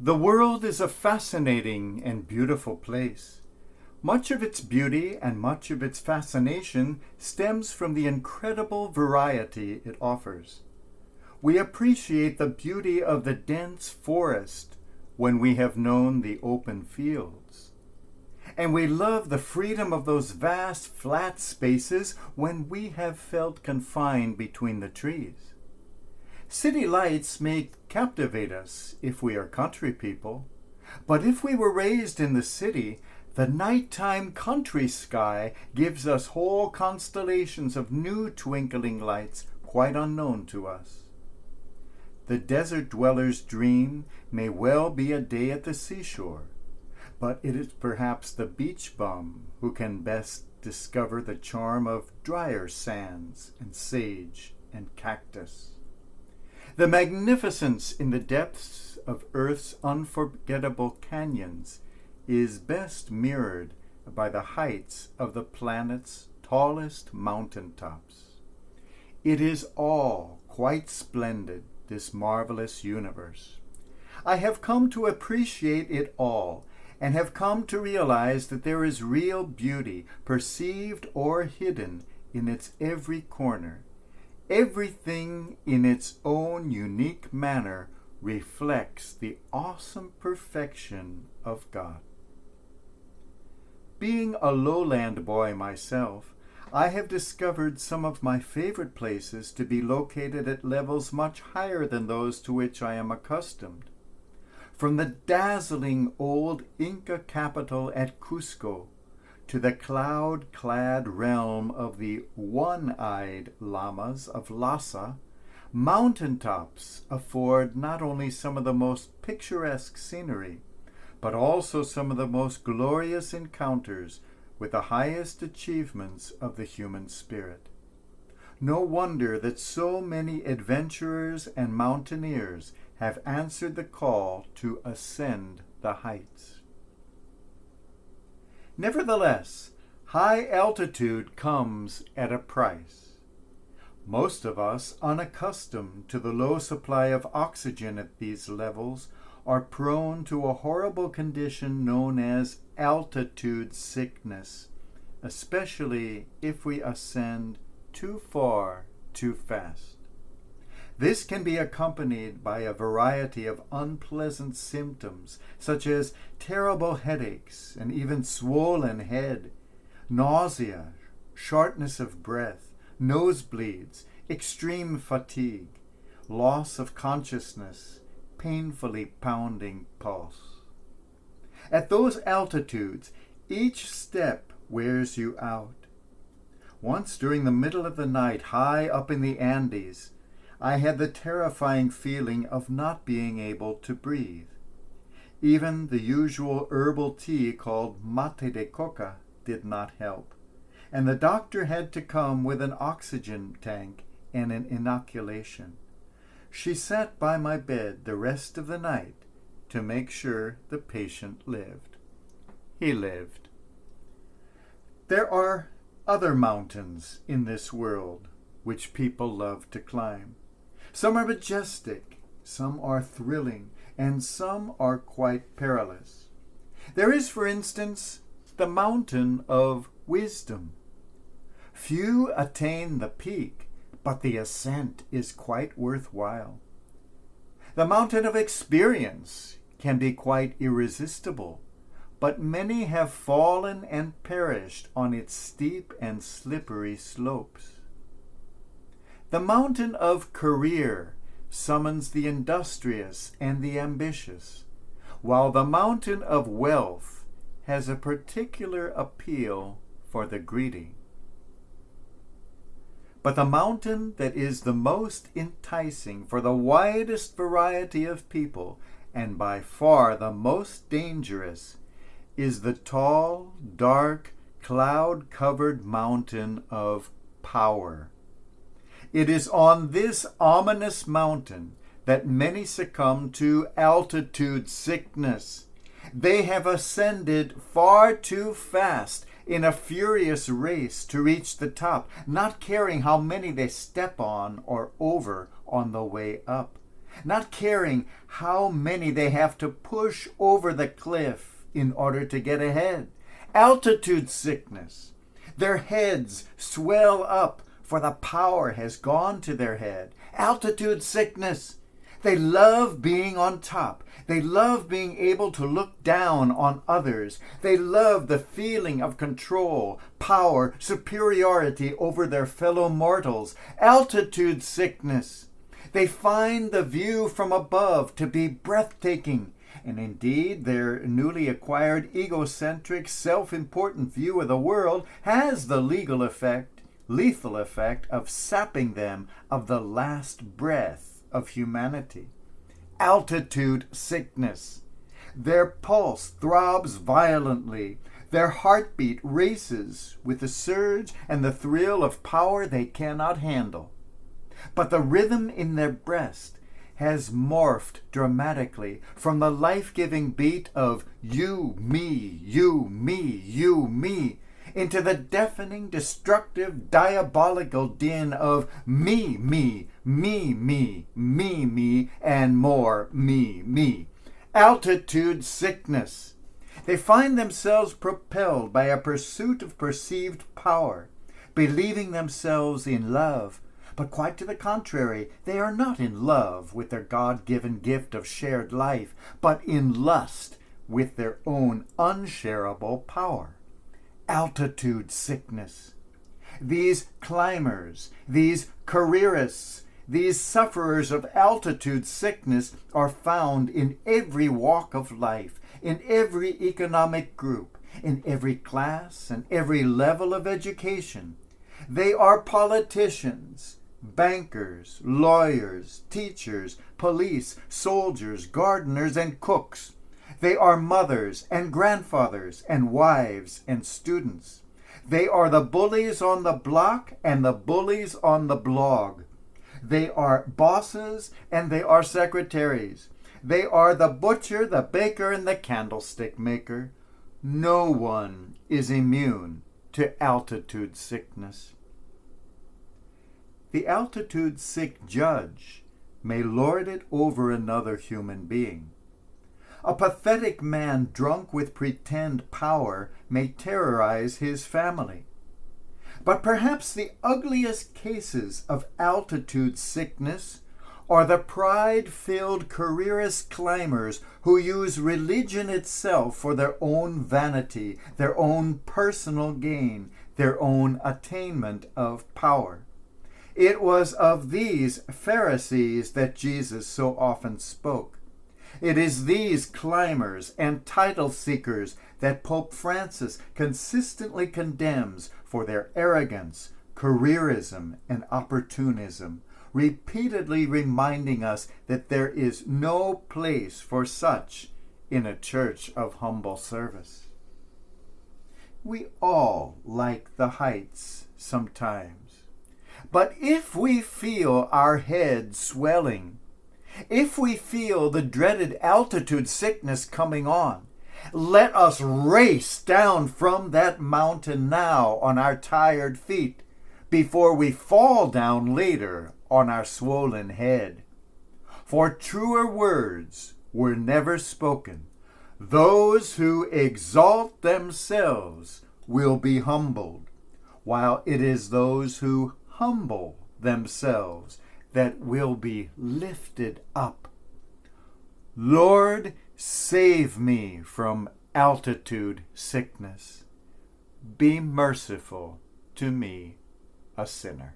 The world is a fascinating and beautiful place. Much of its beauty and much of its fascination stems from the incredible variety it offers. We appreciate the beauty of the dense forest when we have known the open fields. And we love the freedom of those vast flat spaces when we have felt confined between the trees. City lights may captivate us if we are country people, but if we were raised in the city, the nighttime country sky gives us whole constellations of new twinkling lights quite unknown to us. The desert dweller's dream may well be a day at the seashore, but it is perhaps the beach bum who can best discover the charm of drier sands and sage and cactus. The magnificence in the depths of Earth's unforgettable canyons is best mirrored by the heights of the planet's tallest mountaintops. It is all quite splendid, this marvelous universe. I have come to appreciate it all and have come to realize that there is real beauty, perceived or hidden, in its every corner. Everything in its own unique manner reflects the awesome perfection of God. Being a lowland boy myself, I have discovered some of my favorite places to be located at levels much higher than those to which I am accustomed. From the dazzling old Inca capital at Cusco to the cloud-clad realm of the one-eyed llamas of Lhasa, mountaintops afford not only some of the most picturesque scenery, but also some of the most glorious encounters with the highest achievements of the human spirit. No wonder that so many adventurers and mountaineers have answered the call to ascend the heights. Nevertheless, high altitude comes at a price. Most of us, unaccustomed to the low supply of oxygen at these levels, are prone to a horrible condition known as altitude sickness, especially if we ascend too far too fast. This can be accompanied by a variety of unpleasant symptoms, such as terrible headaches and even swollen head, nausea, shortness of breath, nosebleeds, extreme fatigue, loss of consciousness, painfully pounding pulse. At those altitudes, each step wears you out. Once during the middle of the night, high up in the Andes, I had the terrifying feeling of not being able to breathe. Even the usual herbal tea called mate de coca did not help, and the doctor had to come with an oxygen tank and an inoculation. She sat by my bed the rest of the night to make sure the patient lived. He lived. There are other mountains in this world which people love to climb. Some are majestic, some are thrilling, and some are quite perilous. There is, for instance, the mountain of wisdom. Few attain the peak, but the ascent is quite worthwhile. The mountain of experience can be quite irresistible, but many have fallen and perished on its steep and slippery slopes. The mountain of career summons the industrious and the ambitious, while the mountain of wealth has a particular appeal for the greedy. But the mountain that is the most enticing for the widest variety of people, and by far the most dangerous, is the tall, dark, cloud-covered mountain of power. It is on this ominous mountain that many succumb to altitude sickness. They have ascended far too fast in a furious race to reach the top, not caring how many they step on or over on the way up. not caring how many they have to push over the cliff in order to get ahead. Altitude sickness. Their heads swell up, for the power has gone to their head. Altitude sickness. They love being on top. They love being able to look down on others. They love the feeling of control, power, superiority over their fellow mortals. Altitude sickness. They find the view from above to be breathtaking. And indeed, their newly acquired egocentric, self-important view of the world has the lethal effect of sapping them of the last breath of humanity. Altitude sickness. Their pulse throbs violently. Their heartbeat races with the surge and the thrill of power they cannot handle. But the rhythm in their breast has morphed dramatically from the life-giving beat of you, me, you, me, you, me, into the deafening, destructive, diabolical din of me, me, me, me, me, me, and more me, me. Altitude sickness. They find themselves propelled by a pursuit of perceived power, believing themselves in love. But quite to the contrary, they are not in love with their God-given gift of shared life, but in lust with their own unshareable power. Altitude sickness. These climbers, these careerists, these sufferers of altitude sickness are found in every walk of life, in every economic group, in every class and every level of education. They are politicians, bankers, lawyers, teachers, police, soldiers, gardeners, and cooks. They are mothers and grandfathers and wives and students. They are the bullies on the block and the bullies on the blog. They are bosses and they are secretaries. They are the butcher, the baker, and the candlestick maker. No one is immune to altitude sickness. The altitude sick judge may lord it over another human being. A pathetic man drunk with pretend power may terrorize his family. But perhaps the ugliest cases of altitude sickness are the pride-filled careerist climbers who use religion itself for their own vanity, their own personal gain, their own attainment of power. It was of these Pharisees that Jesus so often spoke. It is these climbers and title seekers that Pope Francis consistently condemns for their arrogance, careerism, and opportunism, repeatedly reminding us that there is no place for such in a church of humble service. We all like the heights sometimes, but if we feel our head swelling, if we feel the dreaded altitude sickness coming on, let us race down from that mountain now on our tired feet before we fall down later on our swollen head. For truer words were never spoken. Those who exalt themselves will be humbled, while it is those who humble themselves that will be lifted up. Lord, save me from altitude sickness. Be merciful to me, a sinner.